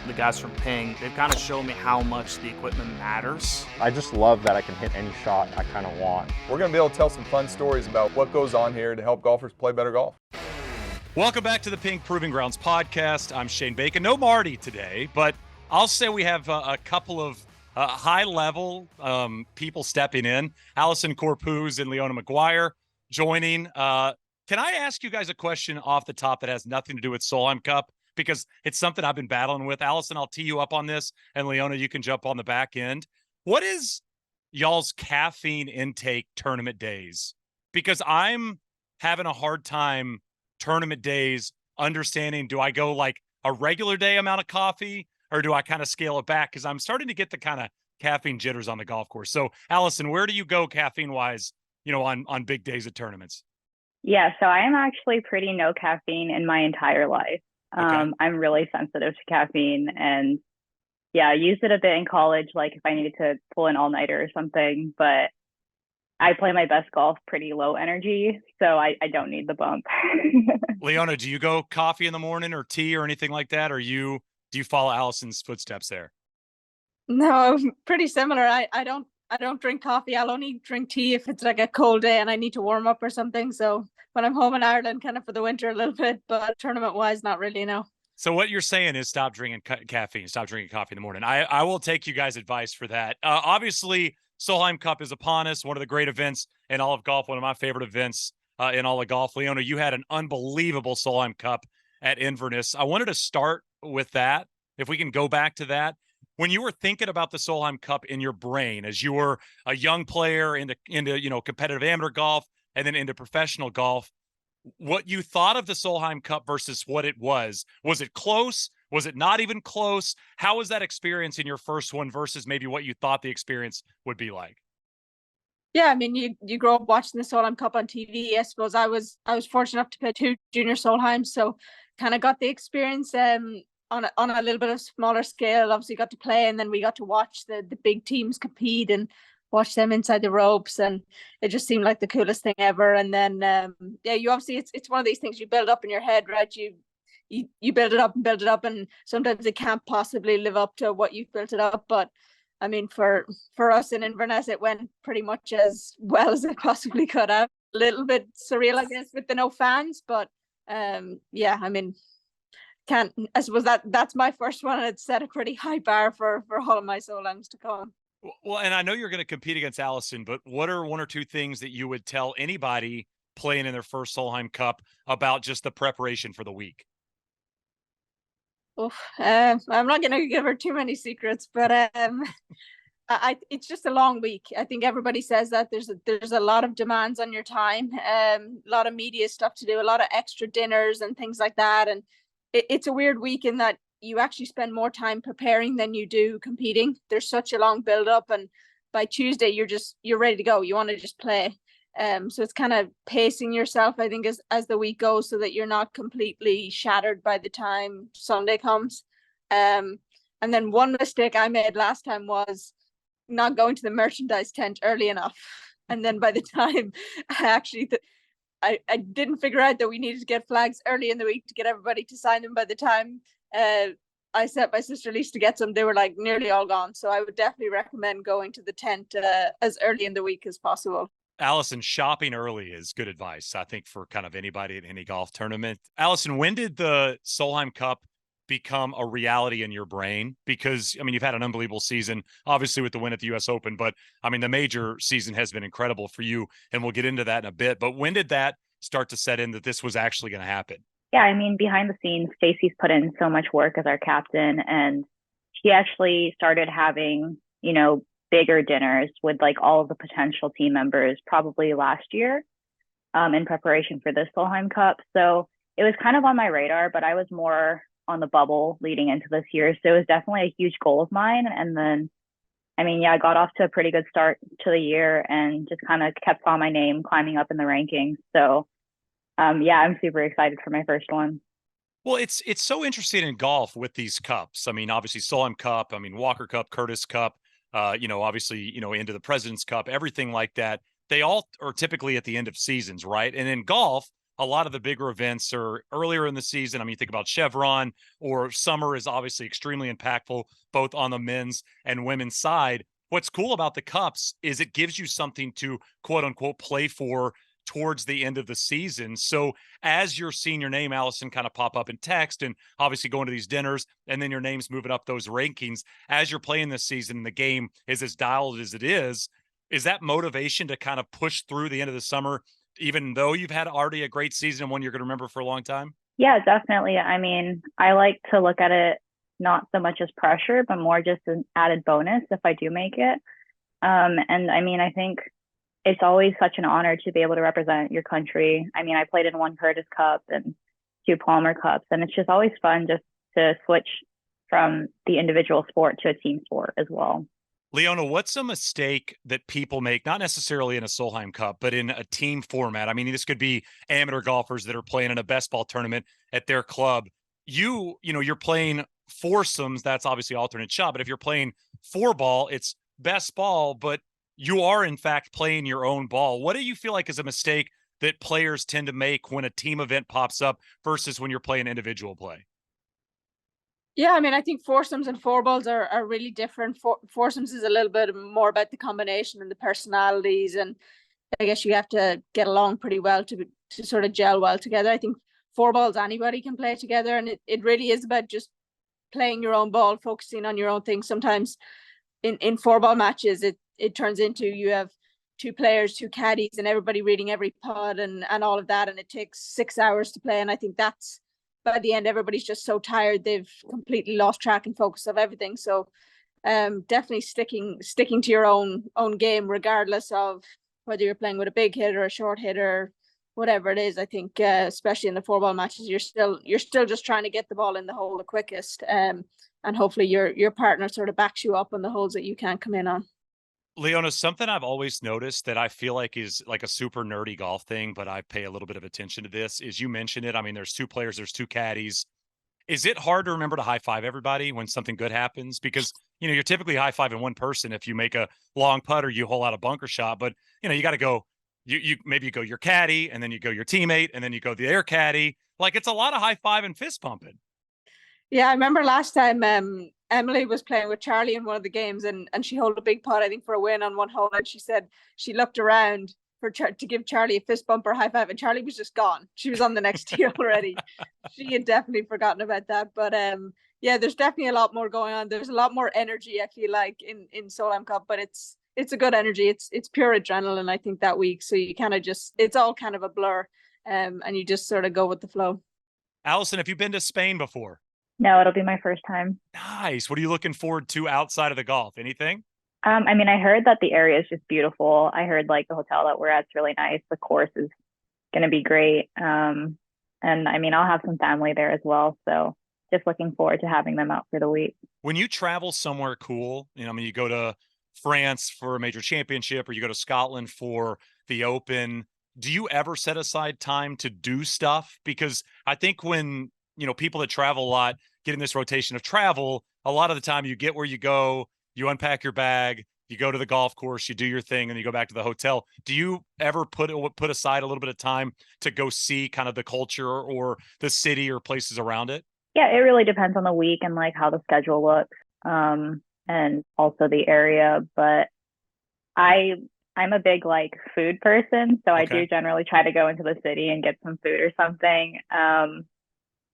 the guys from Ping, they've kind of shown me how much the equipment matters. I just love that I can hit any shot I kind of want. We're going to be able to tell some fun stories about what goes on here to help golfers play better golf. Welcome back to the Ping Proving Grounds podcast. I'm Shane Bacon. No Marty today, but I'll say we have a couple of high-level people stepping in. Allisen, Corpuz, and Leona Maguire joining. Can I ask you guys a question off the top that has nothing to do with Solheim Cup? Because it's something I've been battling with. Allisen, I'll tee you up on this, and Leona, you can jump on the back end. What is y'all's caffeine intake tournament days? Because I'm having a hard time tournament days understanding, do I go like a regular day amount of coffee, or do I kind of scale it back? Because I'm starting to get the kind of caffeine jitters on the golf course. So, Allisen, where do you go caffeine-wise, on big days at tournaments? Yeah, so I am actually pretty no caffeine in my entire life. Okay. I'm really sensitive to caffeine, and yeah, I used it a bit in college, like if I needed to pull an all-nighter or something, but I play my best golf pretty low energy, so I don't need the bump. Leona, do you go coffee in the morning or tea or anything like that? Or do you follow Allison's footsteps there? No, pretty similar. I don't drink coffee. I'll only drink tea if it's like a cold day and I need to warm up or something. So when I'm home in Ireland, kind of for the winter a little bit, but tournament wise, not really, no. So what you're saying is stop drinking caffeine, stop drinking coffee in the morning. I will take you guys' advice for that. Obviously, Solheim Cup is upon us, one of the great events in all of golf, one of my favorite events in all of golf. Leona, you had an unbelievable Solheim Cup at Inverness. I wanted to start with that, if we can go back to that. When you were thinking about the Solheim Cup in your brain, as you were a young player into competitive amateur golf and then into professional golf, what you thought of the Solheim Cup versus what it was it close? Was it not even close? How was that experience in your first one versus maybe what you thought the experience would be like? Yeah, I mean, you grow up watching the Solheim Cup on TV. I suppose I was fortunate enough to play 2 junior Solheims, so kind of got the experience on a little bit of smaller scale. Obviously got to play, and then we got to watch the big teams compete and watch them inside the ropes, and it just seemed like the coolest thing ever. And then you obviously, it's one of these things you build up in your head, right? You build it up and build it up, and sometimes it can't possibly live up to what you've built it up. But I mean, for us in Inverness, it went pretty much as well as it possibly could have. A little bit surreal, I guess, with the no fans, but yeah, I mean, I suppose that's my first one, and it's set a pretty high bar for all of my Solheims to come. Well, and I know you're going to compete against Allisen, but what are one or two things that you would tell anybody playing in their first Solheim Cup about just the preparation for the week? Oof, I'm not going to give her too many secrets, but it's just a long week. I think everybody says that there's a lot of demands on your time, a lot of media stuff to do, a lot of extra dinners and things like that, and it's a weird week in that you actually spend more time preparing than you do competing. There's such a long build up, and by Tuesday you're ready to go. You want to just play. So it's kind of pacing yourself, I think, as the week goes, so that you're not completely shattered by the time Sunday comes. And then one mistake I made last time was not going to the merchandise tent early enough. And then by the time I didn't figure out that we needed to get flags early in the week to get everybody to sign them. By the time I set my sister Lisa to get some, they were like nearly all gone. So I would definitely recommend going to the tent as early in the week as possible. Allisen, shopping early is good advice, I think, for kind of anybody at any golf tournament. Allisen, when did the Solheim Cup become a reality in your brain? Because, I mean, you've had an unbelievable season, obviously with the win at the U.S. Open, but I mean, the major season has been incredible for you, and we'll get into that in a bit. But when did that start to set in that this was actually going to happen? Yeah, I mean, behind the scenes, Stacey's put in so much work as our captain, and she actually started having, bigger dinners with like all of the potential team members probably last year in preparation for this Solheim Cup. So it was kind of on my radar, but I was more on the bubble leading into this year. So it was definitely a huge goal of mine. And then, I mean, yeah, I got off to a pretty good start to the year and just kind of kept on my name climbing up in the rankings. So yeah, I'm super excited for my first one. Well, it's so interesting in golf with these cups. I mean, obviously Solheim Cup, I mean, Walker Cup, Curtis Cup, obviously, into the President's Cup, everything like that. They all are typically at the end of seasons, right? And in golf, a lot of the bigger events are earlier in the season. I mean, you think about Chevron, or summer is obviously extremely impactful, both on the men's and women's side. What's cool about the cups is it gives you something to quote unquote play for towards the end of the season. So as you're seeing your name, Allisen, kind of pop up in text, and obviously going to these dinners, and then your name's moving up those rankings as you're playing this season, and the game is as dialed as it is that motivation to kind of push through the end of the summer, even though you've had already a great season and one you're going to remember for a long time? Yeah, definitely. I mean, I like to look at it not so much as pressure, but more just an added bonus if I do make it. And I mean, I think it's always such an honor to be able to represent your country. I mean, I played in 1 Curtis Cup and 2 Palmer Cups, and it's just always fun just to switch from the individual sport to a team sport as well. Leona, what's a mistake that people make, not necessarily in a Solheim Cup, but in a team format? I mean, this could be amateur golfers that are playing in a best ball tournament at their club. You're playing foursomes, that's obviously alternate shot, but if you're playing 4-ball, it's best ball, but you are in fact playing your own ball. What do you feel like is a mistake that players tend to make when a team event pops up versus when you're playing individual play? Yeah, I mean, I think foursomes and 4-balls are really different. Foursomes is a little bit more about the combination and the personalities, and I guess you have to get along pretty well to sort of gel well together. I think 4-balls anybody can play together, and it really is about just playing your own ball, focusing on your own thing. Sometimes in 4-ball matches, it turns into you have 2 players, 2 caddies, and everybody reading every putt and all of that, and it takes 6 hours to play. And I think that's, by the end, everybody's just so tired they've completely lost track and focus of everything. So definitely sticking to your own game, regardless of whether you're playing with a big hitter, a short hitter, whatever it is. I think especially in the 4-ball matches, you're still just trying to get the ball in the hole the quickest, and hopefully your partner sort of backs you up on the holes that you can't come in on. Leona, something I've always noticed that I feel like is like a super nerdy golf thing, but I pay a little bit of attention to this, is you mentioned it. I mean, there's 2 players, there's 2 caddies. Is it hard to remember to high five everybody when something good happens? Because, you're typically high fiving one person if you make a long putt or you hole out a bunker shot, but you got to go, you maybe you go your caddy, and then you go your teammate, and then you go the air caddy. Like, it's a lot of high five and fist pumping. Yeah, I remember last time Emily was playing with Charlie in one of the games, and she held a big putt, I think, for a win on one hole, and she said she looked around to give Charlie a fist bump or high five, and Charlie was just gone. She was on the next tee already. She had definitely forgotten about that. But yeah, there's definitely a lot more going on. There's a lot more energy, I feel like, in Solheim Cup, but it's a good energy. It's pure adrenaline, I think, that week. So you kind of it's all kind of a blur, and you just sort of go with the flow. Allisen, have you been to Spain before? No, it'll be my first time. Nice. What are you looking forward to outside of the golf? Anything? I mean, I heard that the area is just beautiful. I heard like the hotel that we're at is really nice. The course is going to be great. And I mean, I'll have some family there as well. So just looking forward to having them out for the week. When you travel somewhere cool, I mean, you go to France for a major championship, or you go to Scotland for the Open, do you ever set aside time to do stuff? Because I think when, people that travel a lot get in this rotation of travel, a lot of the time you get where you go, you unpack your bag, you go to the golf course, you do your thing, and you go back to the hotel. Do you ever put aside a little bit of time to go see kind of the culture or the city or places around it? Yeah, it really depends on the week and like how the schedule looks, and also the area. But I'm a big like food person, so I do generally try to go into the city and get some food or something.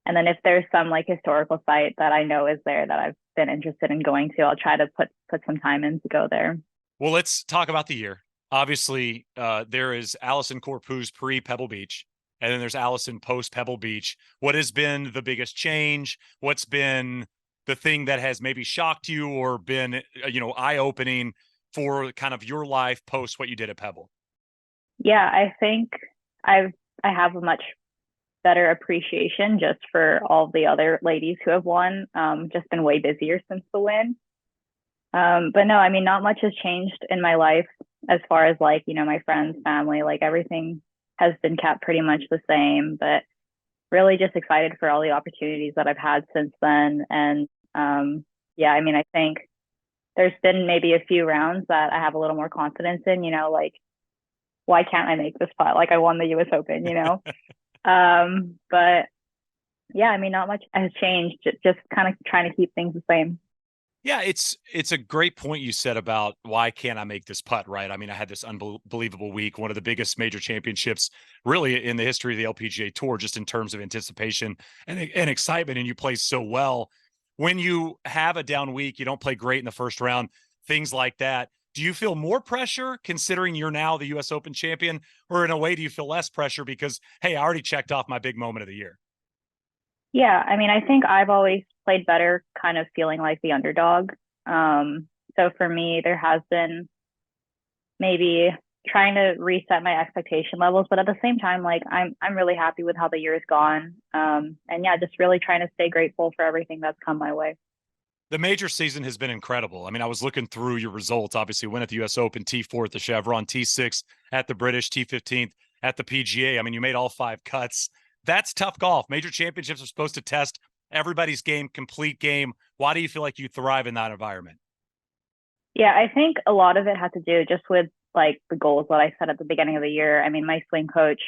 And then if there's some like historical site that I know is there that I've been interested in going to, I'll try to put some time in to go there. Well, let's talk about the year. Obviously, there is Allisen Corpuz pre-Pebble Beach, and then there's Allisen post-Pebble Beach. What has been the biggest change? What's been the thing that has maybe shocked you or been, eye-opening for kind of your life post what you did at Pebble? Yeah, I think I have a much better appreciation just for all the other ladies who have won. Just been way busier since the win. But no, I mean, not much has changed in my life as far as like, my friends, family, like everything has been kept pretty much the same, but really just excited for all the opportunities that I've had since then. And yeah, I mean, I think there's been maybe a few rounds that I have a little more confidence in, like, why can't I make this putt? Like I won the US Open, But yeah, I mean, not much has changed. Just kind of trying to keep things the same. Yeah, it's a great point you said about why can't I make this putt, right? I mean, I had this unbelievable week, one of the biggest major championships really in the history of the LPGA Tour, just in terms of anticipation and excitement, and you play so well. When you have a down week, you don't play great in the first round, things like that. Do you feel more pressure considering you're now the US Open champion, or in a way, do you feel less pressure because, hey, I already checked off my big moment of the year? Yeah, I mean, I think I've always played better kind of feeling like the underdog. So for me, there has been maybe trying to reset my expectation levels, but at the same time, like I'm really happy with how the year has gone. And yeah, just really trying to stay grateful for everything that's come my way. The major season has been incredible. I mean, I was looking through your results. Obviously, win at the US Open, T4 at the Chevron, T6 at the British, T15 at the PGA. I mean, you made all 5 cuts. That's tough golf. Major championships are supposed to test everybody's game, complete game. Why do you feel like you thrive in that environment? Yeah, I think a lot of it had to do just with like the goals that I set at the beginning of the year. I mean, my swing coach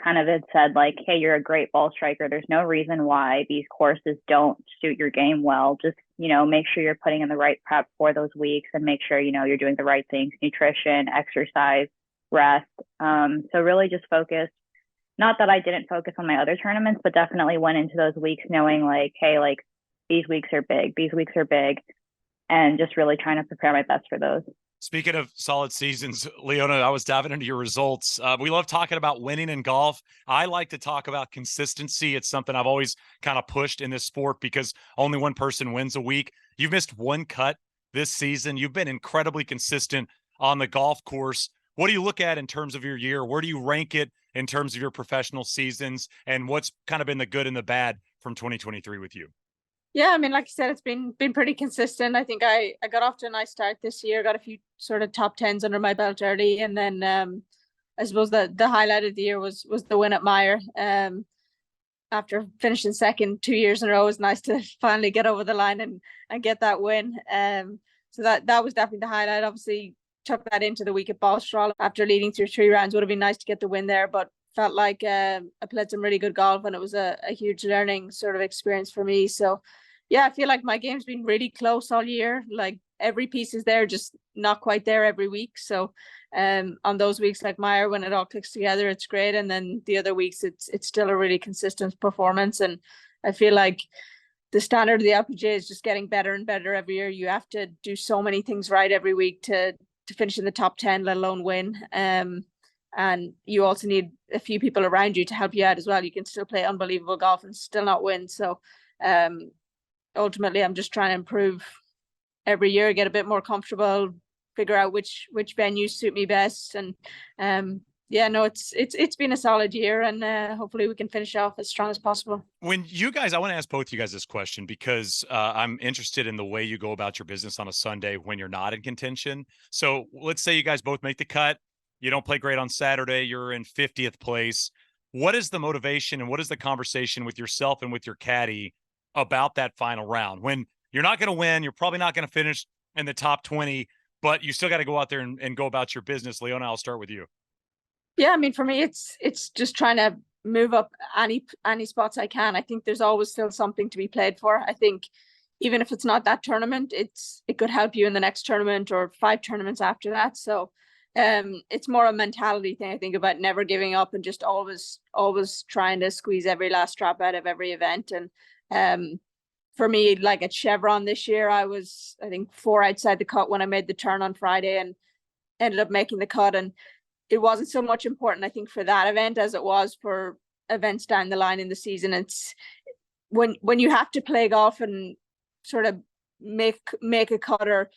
kind of had said like, hey, you're a great ball striker. There's no reason why these courses don't suit your game well. Just, make sure you're putting in the right prep for those weeks and make sure, you're doing the right things, nutrition, exercise, rest. So really just focus. Not that I didn't focus on my other tournaments, but definitely went into those weeks knowing like, hey, like these weeks are big, and just really trying to prepare my best for those. Speaking of solid seasons, Leona, I was diving into your results. We love talking about winning in golf. I like to talk about consistency. It's something I've always kind of pushed in this sport because only one person wins a week. You've missed 1 cut this season. You've been incredibly consistent on the golf course. What do you look at in terms of your year? Where do you rank it in terms of your professional seasons? And what's kind of been the good and the bad from 2023 with you? Yeah, I mean, like you said, it's been pretty consistent. I think I got off to a nice start this year, got a few sort of top 10s under my belt early. And then I suppose the highlight of the year was the win at Maguire. After finishing second 2 years in a row, it was nice to finally get over the line and get that win. So that was definitely the highlight. Obviously, took that into the week at Balstrall after leading through 3 rounds. Would have been nice to get the win there, but felt like I played some really good golf, and it was a huge learning sort of experience for me. So yeah, I feel like my game's been really close all year. Like every piece is there, just not quite there every week. So on those weeks like Maguire, when it all clicks together, it's great. And then the other weeks, it's still a really consistent performance. And I feel like the standard of the LPGA is just getting better and better every year. You have to do so many things right every week to finish in the top 10, let alone win. And you also need a few people around you to help you out as well. You can still play unbelievable golf and still not win. So ultimately, I'm just trying to improve every year, get a bit more comfortable, figure out which venues suit me best. And yeah, no, it's been a solid year, and hopefully we can finish off as strong as possible. When you guys, I want to ask both you guys this question because I'm interested in the way you go about your business on a Sunday when you're not in contention. So let's say you guys both make the cut. You don't play great on Saturday. You're in 50th place. What is the motivation and what is the conversation with yourself and with your caddy about that final round? When you're not going to win, you're probably not going to finish in the top 20, but you still got to go out there and go about your business. Leona, I'll start with you. Yeah, I mean, for me, it's just trying to move up any spots I can. I think there's always still something to be played for. I think even if it's not that tournament, it could help you in the next tournament or 5 tournaments after that. So it's more a mentality thing, I think, about never giving up and just always trying to squeeze every last drop out of every event. And for me, like at Chevron this year, I was, I think, 4 outside the cut when I made the turn on Friday and ended up making the cut. And it wasn't so much important, I think, for that event as it was for events down the line in the season. It's when you have to play golf and sort of make a cut or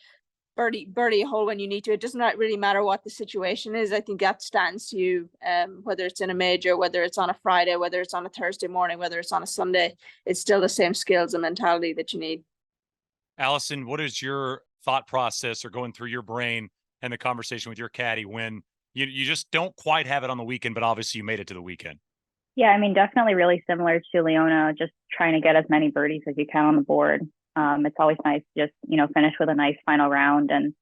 birdie a hole when you need to. It doesn't really matter what the situation is. I think that stands to you, whether it's in a major, whether it's on a Friday, whether it's on a Thursday morning, whether it's on a Sunday. It's still the same skills and mentality that you need. Allisen, what is your thought process or going through your brain and the conversation with your caddy when you just don't quite have it on the weekend, but obviously you made it to the weekend? Yeah, I mean, definitely really similar to Leona, just trying to get as many birdies as you can on the board. It's always nice to just, finish with a nice final round. And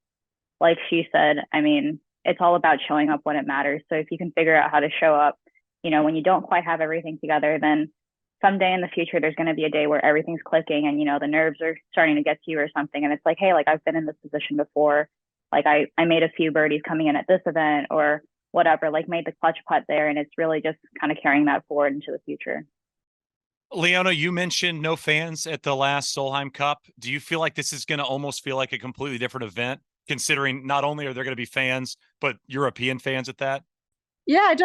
like she said, I mean, it's all about showing up when it matters. So if you can figure out how to show up when you don't quite have everything together, then someday in the future, there's going to be a day where everything's clicking and, the nerves are starting to get to you or something. And it's like, hey, like I've been in this position before. Like I made a few birdies coming in at this event or whatever, like made the clutch putt there. And it's really just kind of carrying that forward into the future. Leona, you mentioned no fans at the last Solheim Cup. Do you feel like this is going to almost feel like a completely different event, considering not only are there going to be fans, but European fans at that? Yeah,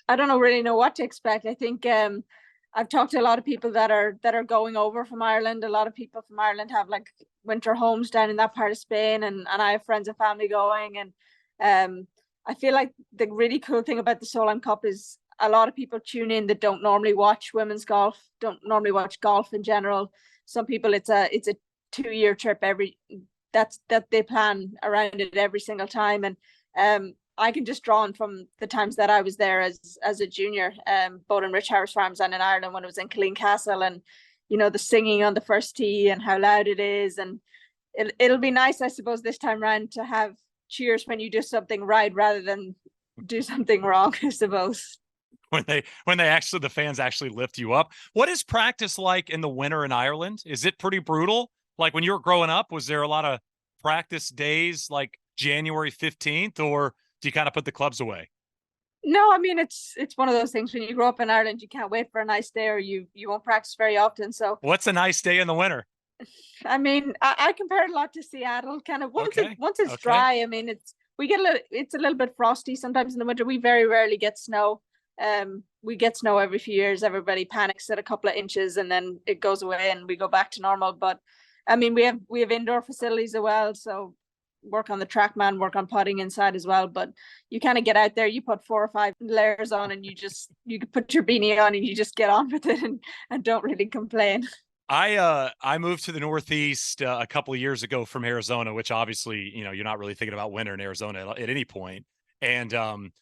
I don't really know what to expect. I think I've talked to a lot of people that are going over from Ireland. A lot of people from Ireland have like winter homes down in that part of Spain, and I have friends and family going. And I feel like the really cool thing about the Solheim Cup is a lot of people tune in that don't normally watch women's golf, don't normally watch golf in general. Some people it's a 2-year trip that they plan around it every single time. And I can just draw on from the times that I was there as a junior, both in Rich Harris Farms and in Ireland when it was in Killeen Castle, and the singing on the first tee and how loud it is. And it'll be nice, I suppose, this time around to have cheers when you do something right rather than do something wrong, I suppose. When the fans actually lift you up. What is practice like in the winter in Ireland? Is it pretty brutal? Like when you were growing up, was there a lot of practice days like January 15th, or do you kind of put the clubs away? No, I mean, it's one of those things when you grow up in Ireland, you can't wait for a nice day, or you won't practice very often. So what's a nice day in the winter? I mean, I compare it a lot to Seattle. Kind of once it's dry. I mean, it's a little bit frosty sometimes in the winter. We very rarely get snow. We get snow every few years. Everybody panics at a couple of inches and then it goes away and we go back to normal. But I mean, we have indoor facilities as well, so work on the TrackMan, work on putting inside as well. But you kind of get out there, you put 4 or 5 layers on, and you put your beanie on and you just get on with it and don't really complain. I moved to the Northeast a couple of years ago from Arizona, which obviously, you're not really thinking about winter in Arizona at any point. And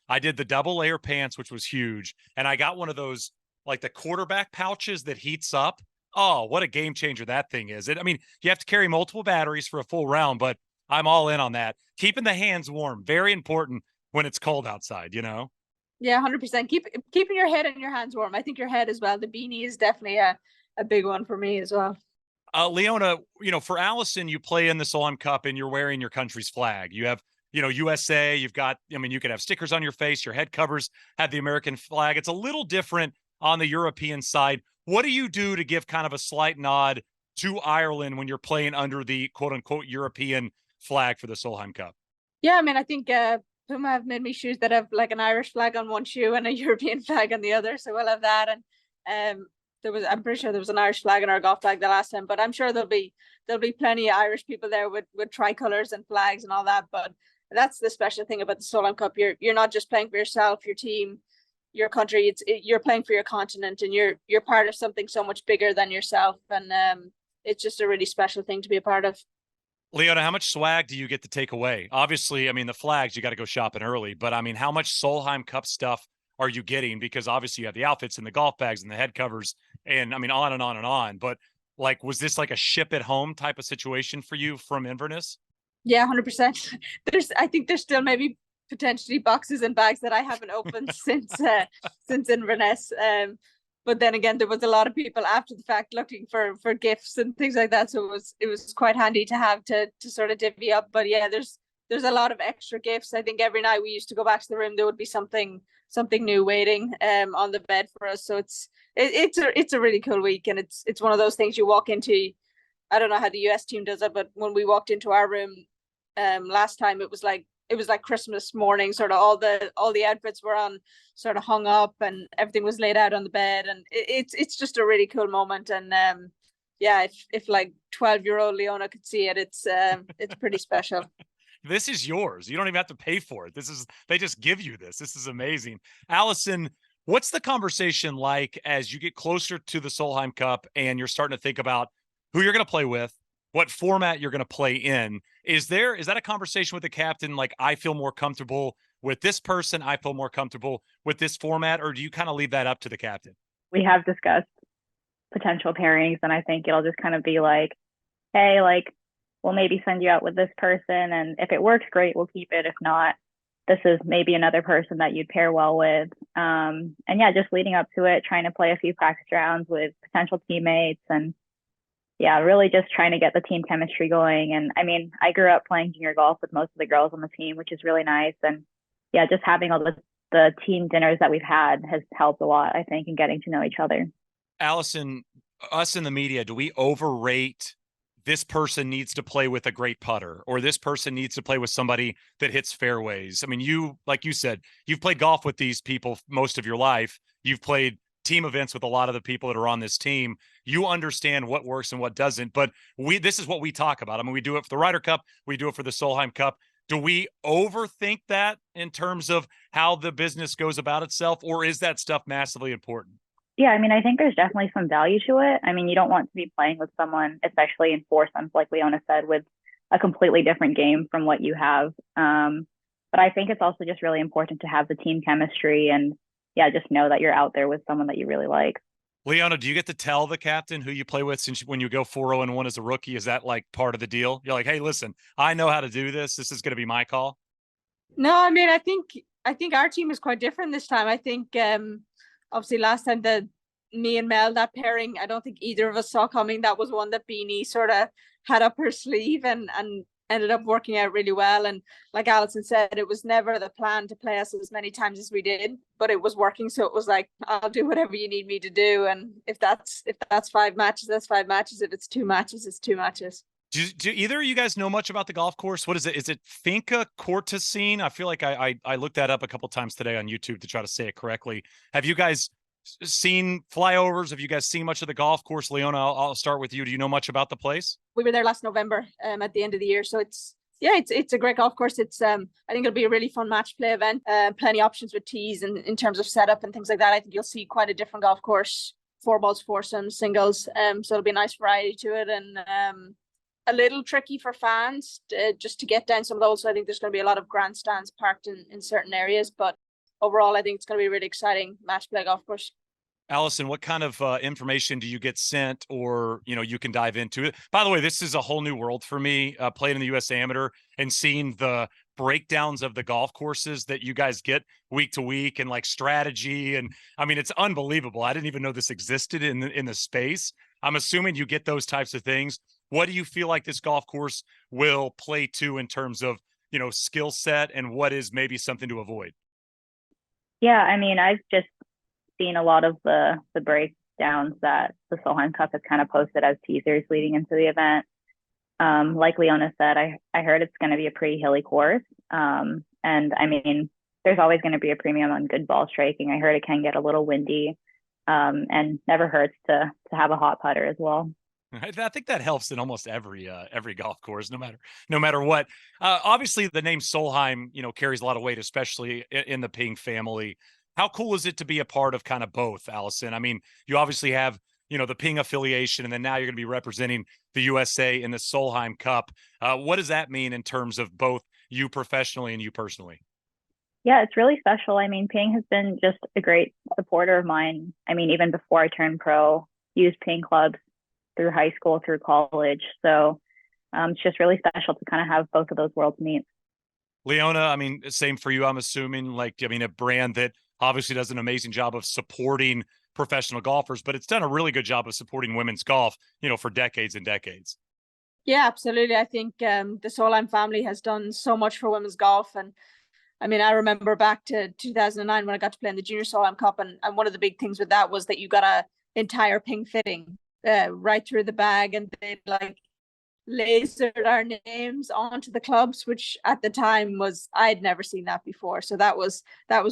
I did the double layer pants, which was huge. And I got one of those, like the quarterback pouches that heats up. Oh, what a game changer that thing is. I mean, you have to carry multiple batteries for a full round, but I'm all in on that. Keeping the hands warm, very important when it's cold outside, Yeah, 100%. Keeping your head and your hands warm. I think your head as well. The beanie is definitely a big one for me as well. Leona, for Allisen, you play in the Solheim Cup and you're wearing your country's flag. You have, USA, you've got, you could have stickers on your face, your head covers have the American flag. It's a little different on the European side. What do you do to give kind of a slight nod to Ireland when you're playing under the quote unquote European flag for the Solheim Cup? Yeah, I mean, I think Puma have made me shoes that have like an Irish flag on one shoe and a European flag on the other. So we'll have that. And I'm pretty sure there was an Irish flag in our golf bag the last time, but I'm sure there'll be plenty of Irish people there with tricolors and flags and all that. But that's the special thing about the Solheim Cup. You're not just playing for yourself, your team, your country. You're playing for your continent, and you're part of something so much bigger than yourself. And it's just a really special thing to be a part of. Leona, how much swag do you get to take away? Obviously, the flags, you got to go shopping early, but how much Solheim Cup stuff are you getting? Because obviously you have the outfits and the golf bags and the head covers and on and on and on. But like, was this like a ship at home type of situation for you from Inverness? Yeah, 100%. I think there's still maybe potentially boxes and bags that I haven't opened since Inverness. But then again, there was a lot of people after the fact looking for gifts and things like that. So it was quite handy to have to sort of divvy up. But yeah, there's a lot of extra gifts. I think every night we used to go back to the room, there would be something new waiting on the bed for us. So it's a really cool week, and it's one of those things you walk into. I don't know how the US team does it, but when we walked into our room last time, it was like Christmas morning. Sort of all the outfits were on, sort of hung up, and everything was laid out on the bed, and it's just a really cool moment. And yeah, if like 12-year-old Leona could see it, it's pretty special. This is yours. You don't even have to pay for it. They just give you this. This is amazing. Allisen, what's the conversation like as you get closer to the Solheim Cup and you're starting to think about who you're going to play with, what format you're going to play in? Is that a conversation with the captain? Like, I feel more comfortable with this person, I feel more comfortable with this format, or do you kind of leave that up to the captain? We have discussed potential pairings, and I think it'll just kind of be like, hey, like, we'll maybe send you out with this person, and if it works, great, we'll keep it. If not, this is maybe another person that you'd pair well with. And yeah, just leading up to it, trying to play a few practice rounds with potential teammates, and yeah, really just trying to get the team chemistry going. And I mean, I grew up playing junior golf with most of the girls on the team, which is really nice. And yeah, just having all the team dinners that we've had has helped a lot, I think, in getting to know each other. Allisen, us in the media, do we overrate this person needs to play with a great putter, or this person needs to play with somebody that hits fairways? I mean, you, like you said, you've played golf with these people most of your life. You've played team events with a lot of the people that are on this team. You understand what works and what doesn't, but this is what we talk about. I mean, we do it for the Ryder Cup. We do it for the Solheim Cup. Do we overthink that in terms of how the business goes about itself, or is that stuff massively important? Yeah, I mean, I think there's definitely some value to it. I mean, you don't want to be playing with someone, especially in foursomes, like Leona said, with a completely different game from what you have. But I think it's also just really important to have the team chemistry and, yeah, just know that you're out there with someone that you really like. Leona, do you get to tell the captain who you play with since when you go 4-0-1 as a rookie? Is that like part of the deal? You're like, hey, listen, I know how to do this. This is going to be my call. No, I mean, I think our team is quite different this time. I think obviously last time me and Mel, that pairing, I don't think either of us saw coming. That was one that Beanie sort of had up her sleeve and ended up working out really well. And like Allisen said, it was never the plan to play us as many times as we did, but it was working. So it was like, I'll do whatever you need me to do. And if that's 5 matches, that's 5 matches. If it's 2 matches, it's 2 matches. Do either of you guys know much about the golf course? What is it? Is it Finca Cortesine? I feel like I looked that up a couple times today on YouTube to try to say it correctly. Have you guys seen flyovers? Have you guys seen much of the golf course? Leona, I'll start with you. Do you know much about the place? We were there last November at the end of the year. So it's a great golf course. It's I think it'll be a really fun match play event. Plenty of options with tees and in terms of setup and things like that. I think you'll see quite a different golf course. 4 balls, foursomes, singles. So it'll be a nice variety to it, and a little tricky for fans just to get down some of those. So I think there's going to be a lot of grandstands parked in certain areas, but overall, I think it's going to be a really exciting match play golf course. Allisen, what kind of information do you get sent, or you can dive into it? By the way, this is a whole new world for me. Playing in the U.S. Amateur and seeing the breakdowns of the golf courses that you guys get week to week, and like strategy, and I mean, it's unbelievable. I didn't even know this existed in the space. I'm assuming you get those types of things. What do you feel like this golf course will play to in terms of skill set, and what is maybe something to avoid? Yeah, I mean, I've just seen a lot of the breakdowns that the Solheim Cup has kind of posted as teasers leading into the event. Like Leona said, I heard it's going to be a pretty hilly course. And I mean, there's always going to be a premium on good ball striking. I heard it can get a little windy, and never hurts to have a hot putter as well. I think that helps in almost every golf course, no matter what. Obviously, the name Solheim, carries a lot of weight, especially in the Ping family. How cool is it to be a part of kind of both, Allisen? I mean, you obviously have the Ping affiliation, and then now you're going to be representing the USA in the Solheim Cup. What does that mean in terms of both you professionally and you personally? Yeah, it's really special. I mean, Ping has been just a great supporter of mine. I mean, even before I turned pro, used Ping clubs through high school, through college. So it's just really special to kind of have both of those worlds meet. Leona, I mean, same for you, I'm assuming. A brand that obviously does an amazing job of supporting professional golfers, but it's done a really good job of supporting women's golf, for decades and decades. Yeah, absolutely. I think the Solheim family has done so much for women's golf. And I mean, I remember back to 2009 when I got to play in the Junior Solheim Cup. And one of the big things with that was that you got a entire Ping fitting right through the bag, and they like lasered our names onto the clubs, which at the time I'd never seen that before. So that was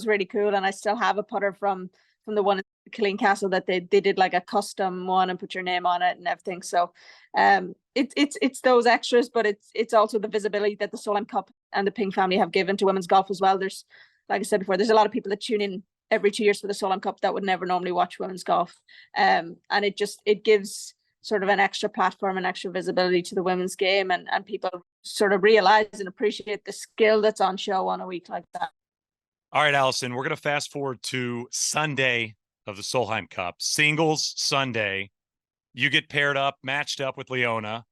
really cool. And I still have a putter from the one in Killeen Castle that they did like a custom one and put your name on it and everything. So it's those extras, but it's also the visibility that the Solheim Cup and the Ping family have given to women's golf as well. There's, like I said before, there's a lot of people that tune in every 2 years for the Solheim Cup that would never normally watch women's golf. And it gives sort of an extra platform and extra visibility to the women's game, and people sort of realize and appreciate the skill that's on show on a week like that. All right, Allisen, we're going to fast forward to Sunday of the Solheim Cup, singles Sunday. You get paired up, matched up with Leona.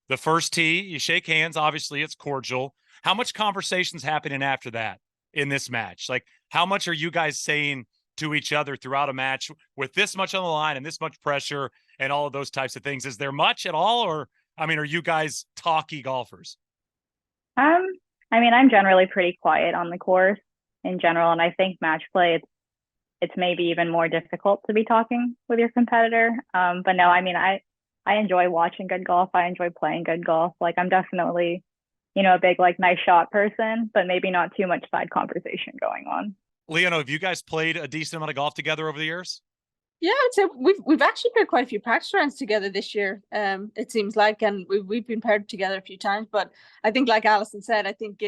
The first tee, you shake hands. Obviously, it's cordial. How much conversation's happening after that? in this match? Like, how much are you guys saying to each other throughout a match with this much on the line and this much pressure and all of those types of things? Is there much at all? Or, I mean, are you guys talky golfers? I mean, I'm generally pretty quiet on the course in general, and I think match play, it's maybe even more difficult to be talking with your competitor. But no, I mean, I enjoy watching good golf. I enjoy playing good golf. Like, I'm definitely, a big, like, nice shot person, but maybe not too much side conversation going on. Leona, have you guys played a decent amount of golf together over the years? Yeah, I'd say we've actually played quite a few practice rounds together this year. It seems like, and we've been paired together a few times. But I think, like Allisen said, I think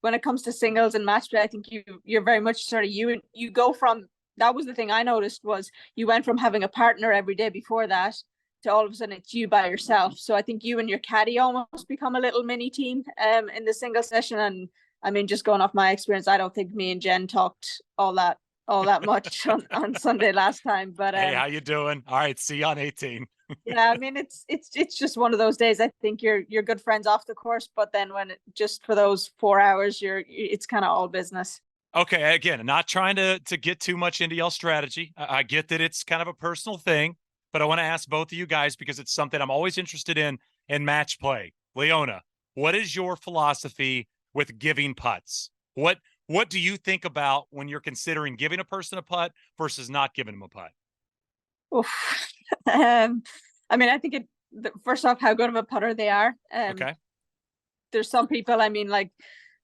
when it comes to singles and match play, I think you're very much sort of you go from, that was the thing I noticed, was you went from having a partner every day before that to all of a sudden it's you by yourself. So I think you and your caddy almost become a little mini team in the single session. And I mean, just going off my experience, I don't think me and Jen talked all that much on Sunday last time. But hey, how you doing? All right, see you on 18. Yeah, I mean, it's just one of those days. I think you're good friends off the course, but then when just for those 4 hours, it's kind of all business. Okay, again, not trying to get too much into y'all's strategy. I get that it's kind of a personal thing, but I want to ask both of you guys because it's something I'm always interested in match play. Leona, what is your philosophy with giving putts? What do you think about when you're considering giving a person a putt versus not giving them a putt? Oof. I mean, I think first off, how good of a putter they are. Okay. There's some people, I mean, like,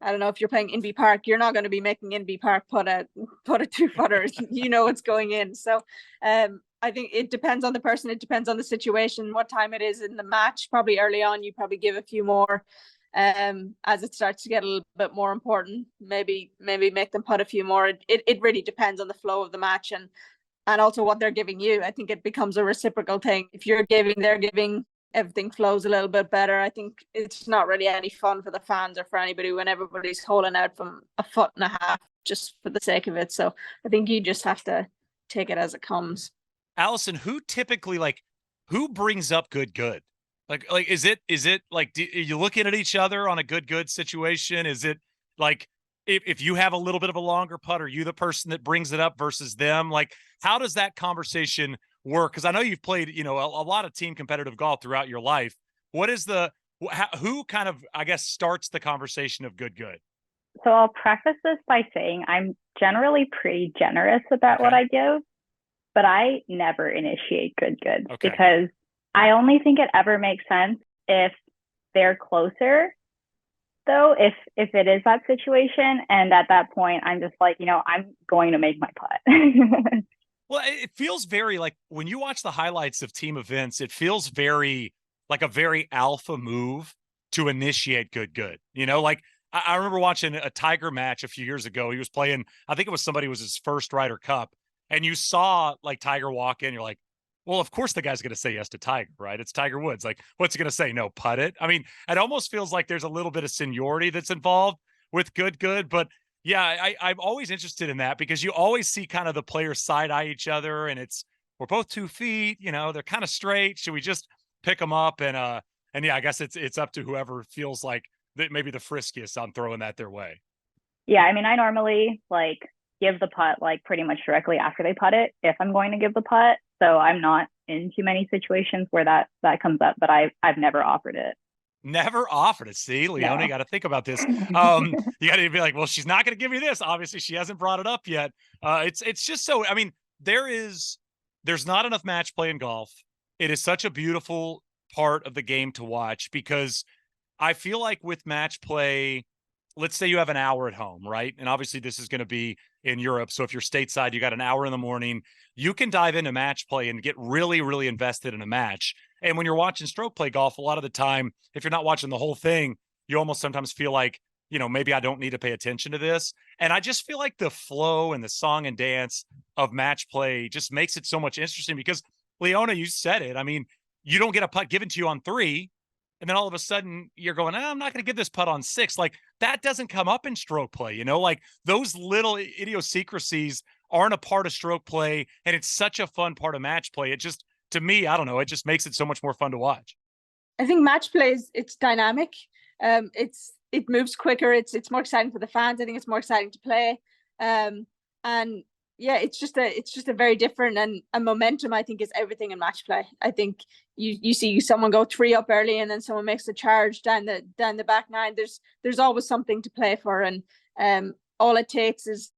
I don't know, if you're playing Inby Park, you're not going to be making Inby Park put a 2-footer. It's going in. So I think it depends on the person. It depends on the situation, what time it is in the match. Probably early on, you probably give a few more. As it starts to get a little bit more important, maybe make them putt a few more. It really depends on the flow of the match and also what they're giving you. I think it becomes a reciprocal thing. If you're giving, they're giving, everything flows a little bit better. I think it's not really any fun for the fans or for anybody when everybody's holding out from 1.5 feet just for the sake of it. So I think you just have to take it as it comes. Allisen, who typically, who brings up good? Like, is it like, are you looking at each other on a good situation? Is it like, if you have a little bit of a longer putt, are you the person that brings it up versus them? Like, how does that conversation work? Because I know you've played, a lot of team competitive golf throughout your life. What is who kind of, I guess, starts the conversation of good? So I'll preface this by saying I'm generally pretty generous about what I give, but I never initiate good because I only think it ever makes sense if they're closer. Though, if it is that situation, and at that point, I'm just like, I'm going to make my putt. Well, it feels very like when you watch the highlights of team events, it feels very like a very alpha move to initiate good. Like I remember watching a Tiger match a few years ago. He was playing, I think it was his first Ryder Cup, and you saw like Tiger walk in. You're like, well, of course the guy's going to say yes to Tiger, right? It's Tiger Woods. Like, what's he going to say? No, putt it. I mean, it almost feels like there's a little bit of seniority that's involved with good. But yeah, I'm always interested in that because you always see kind of the players side eye each other, and we're both 2 feet. They're kind of straight. Should we just pick them up? And yeah, I guess it's up to whoever feels like that maybe the friskiest on throwing that their way. Yeah, I mean, I normally give the putt pretty much directly after they putt it if I'm going to give the putt. So I'm not in too many situations where that comes up, but I've never offered it. Never offered it. See, Leona, No. you got to think about this. You got to be like, well, she's not going to give me this. Obviously, she hasn't brought it up yet. It's just so. I mean, there's not enough match play in golf. It is such a beautiful part of the game to watch because I feel like with match play, let's say you have an hour at home, right? And obviously, this is going to be in Europe. So if you're stateside, you got an hour in the morning. You can dive into match play and get really, really invested in a match. And when you're watching stroke play golf, a lot of the time, if you're not watching the whole thing, you almost sometimes feel like, maybe I don't need to pay attention to this. And I just feel like the flow and the song and dance of match play just makes it so much interesting because, Leona, you said it. I mean, you don't get a putt given to you on 3. And then all of a sudden you're going, I'm not going to give this putt on 6. Like that doesn't come up in stroke play, like those little idiosyncrasies aren't a part of stroke play. And it's such a fun part of match play. It just, to me, I don't know, it just makes it so much more fun to watch. I think match play it's dynamic. It's it moves quicker. It's more exciting for the fans. I think it's more exciting to play. And yeah, it's just a very different, and a momentum, I think, is everything in match play. I think you see someone go 3 up early and then someone makes a charge down the back nine. There's always something to play for, and all it takes is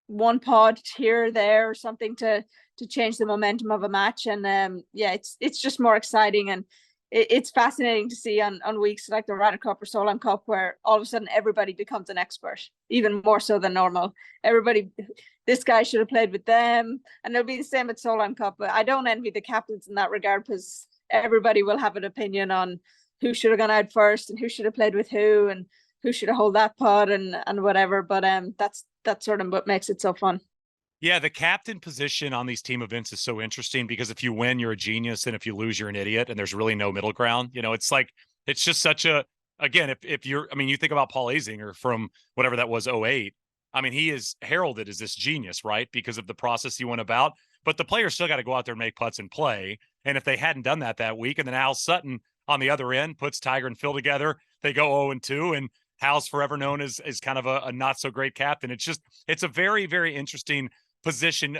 one pod here or there or something to change the momentum of a match. And yeah, it's just more exciting, and it's fascinating to see on weeks like the Ryder Cup or Solheim Cup, where all of a sudden everybody becomes an expert, even more so than normal. Everybody, this guy should have played with them, and it'll be the same at Solheim Cup. But I don't envy the captains in that regard, because everybody will have an opinion on who should have gone out first and who should have played with who and who should have hold that pod and whatever. But that's sort of what makes it so fun. Yeah, the captain position on these team events is so interesting, because if you win, you're a genius, and if you lose, you're an idiot, and there's really no middle ground. You know, it's like, it's just such a, again, if you're, I mean, you think about Paul Azinger from whatever that was, 08. I mean, he is heralded as this genius, right? Because of the process he went about, but the players still got to go out there and make putts and play. And if they hadn't done that week, and then Al Sutton on the other end puts Tiger and Phil together, they go 0-2, and Hal's forever known as kind of a not so great captain. It's a very, very interesting position.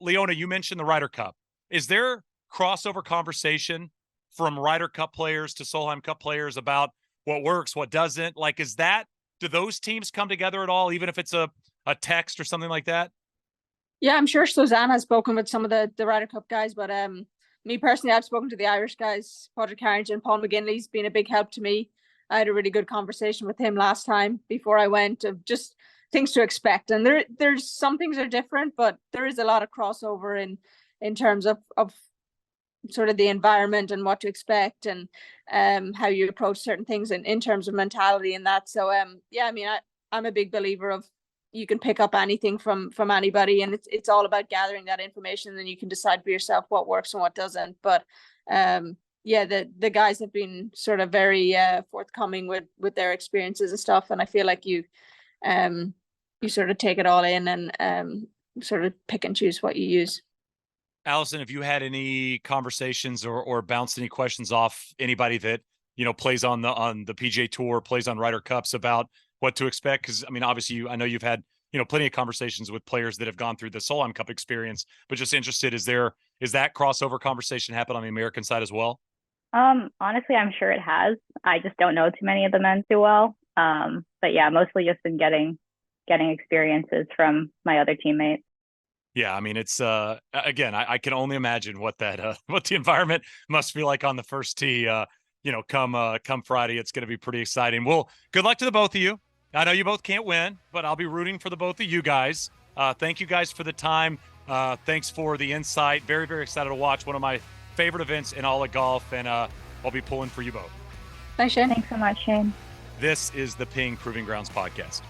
Leona, you mentioned the Ryder Cup. Is there crossover conversation from Ryder Cup players to Solheim Cup players about what works, what doesn't? Like, do those teams come together at all, even if it's a text or something like that? Yeah, I'm sure Suzanne has spoken with some of the Ryder Cup guys, but me personally, I've spoken to the Irish guys. Padraig Harrington and Paul McGinley's been a big help to me. I had a really good conversation with him last time before I went, of just things to expect. And there's some things are different, but there is a lot of crossover in terms of sort of the environment and what to expect, and how you approach certain things in terms of mentality and that. So yeah, I mean, I'm a big believer of, you can pick up anything from anybody, and it's all about gathering that information, and then you can decide for yourself what works and what doesn't. But yeah, the guys have been sort of very forthcoming with their experiences and stuff, and I feel like you sort of take it all in and sort of pick and choose what you use. Allisen, have you had any conversations or bounced any questions off anybody that, you know, plays on the PGA Tour, plays on Ryder Cups, about what to expect? Because I mean, obviously, I know you've had, you know, plenty of conversations with players that have gone through the Solheim Cup experience, but just interested, is that crossover conversation happen on the American side as well? Honestly, I'm sure it has. I just don't know too many of the men too well. But yeah, mostly just been getting experiences from my other teammates. Yeah, I mean, it's again, I can only imagine what that what the environment must feel like on the first tee. You know, come Friday, it's going to be pretty exciting. Well, good luck to the both of you. I know you both can't win, but I'll be rooting for the both of you guys. Thank you guys for the time. Thanks for the insight. Very, very excited to watch one of my favorite events in all of golf, and I'll be pulling for you both. Thanks, Shane. Thanks so much, Shane. This is the Ping Proving Grounds podcast.